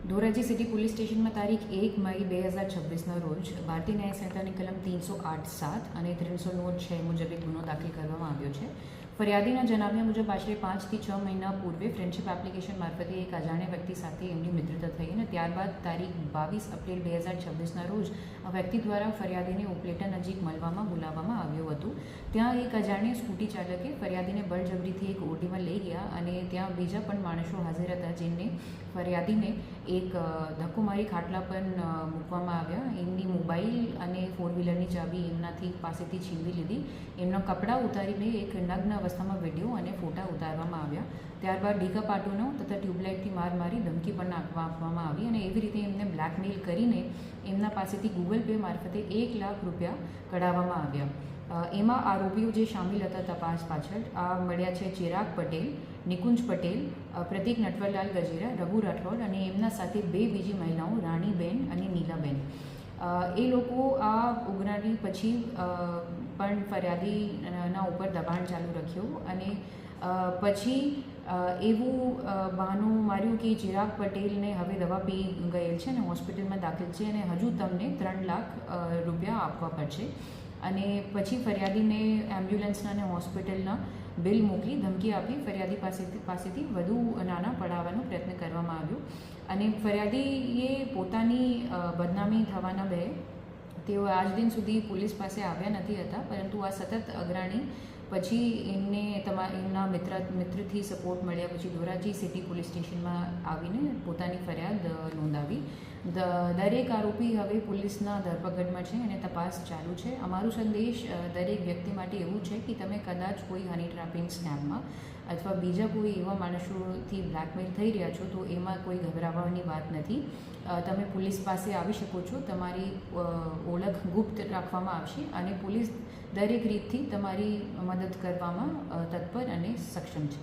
Dhoraji city police સ્ટેશનમાં તારીખ 1 મઈ 2026ના રોજ ભારતીય ન્યાય સંહિતાની કલમ 308(7) અને 309(6) મુજબ એક ગુનો દાખલ કરવામાં આવ્યો છે. ફરિયાદીના જણાવ્યા મુજબ આશરે 5 થી 6 મહિના પૂર્વે ફ્રેન્ડશિપ એપ્લિકેશન મારફતે એક અજાણ્યા વ્યક્તિ સાથે એમની મિત્રતા થઈ અને ત્યારબાદ તારીખ 22 એપ્રિલ 2026ના રોજ આ વ્યક્તિ દ્વારા ફરિયાદીને ઉપલેટા નજીક મળવામાં બોલાવવામાં આવ્યો હતો. ત્યાં એક અજાણ્યા સ્કૂટી ચાલકે ફરિયાદીને બળજબરીથી એક ઓટીમાં લઈ ગયા અને ત્યાં બીજા પણ માણસો હાજર હતા, જેમને ફરિયાદીને એક ધક્કો મારી ખાટલા પર મૂકવામાં આવ્યા. એમની મોબાઈલ અને 4-વ્હીલરની ચાવી એમનાથી પાસેથી છીનવી લીધી. એમના કપડાં ઉતારીને એક નગ્ન અવસ્થામાં વિડીયો અને ફોટા ઉતારવામાં આવ્યા. ત્યારબાદ ડીકા પાટોનો તથા ટ્યુબલાઇટથી માર મારી ધમકી પણ આપવામાં આવી અને એવી રીતે એમને બ્લેકમેલ કરીને એમના પાસેથી ગૂગલ પે મારફતે 1 લાખ રૂપિયા કઢાવવામાં આવ્યા. એમાં આરોપીઓ જે સામેલ હતા તપાસ પાછળ આ મળ્યા છે ચિરાગ પટેલ, નિકુંજ પટેલ, પ્રતીક નટવરલાલ ગજેરા, રઘુ રાઠોડ અને એમના સાથે 2 બીજી મહિલાઓ રાણીબેન અને નીલાબેન. એ લોકો આ ઉગ્રાણી પછી પણ ફરિયાદીના ઉપર દબાણ ચાલુ રાખ્યું અને પછી એવું બહાનું માર્યું કે ચિરાગ પટેલને હવે દવા પી ગયેલ છે અને હોસ્પિટલમાં દાખલ છે અને હજુ તમને 3 લાખ રૂપિયા આપવા પડશે. અને પછી ફરિયાદીને એમ્બ્યુલન્સના અને હોસ્પિટલના બિલ મોકલી ધમકી આપી ફરિયાદી પાસેથી વધુ નાણાં પડાવવાનો પ્રયત્ન કરવામાં આવ્યો. અને ફરિયાદીએ પોતાની બદનામી થવાના ભયે તેઓ આજ દિન સુધી પોલીસ પાસે આવ્યા નથી હતા, પરંતુ આ સતત અગ્રણી પછી એમને એમના મિત્રથી સપોર્ટ મળ્યા પછી ધોરાજી સિટી પોલીસ સ્ટેશનમાં આવીને પોતાની ફરિયાદ નોંધાવી. દરેક આરોપી હવે પોલીસના ધરપકડમાં છે અને તપાસ ચાલુ છે. અમારો સંદેશ દરેક વ્યક્તિ માટે એવું છે કે તમે કદાચ કોઈ હની ટ્રેપિંગ સ્કેમમાં અથવા બીજા કોઈ એવા માણસોથી બ્લેકમેલ થઈ રહ્યા છો તો એમાં કોઈ ગભરાવાની વાત નથી. તમે પોલીસ પાસે આવી શકો છો. તમારી ઓળખ ગુપ્ત રાખવામાં આવશે અને પોલીસ દરેક રીતથી તમારી મદદ કરવામાં તત્પર અને સક્ષમ છે.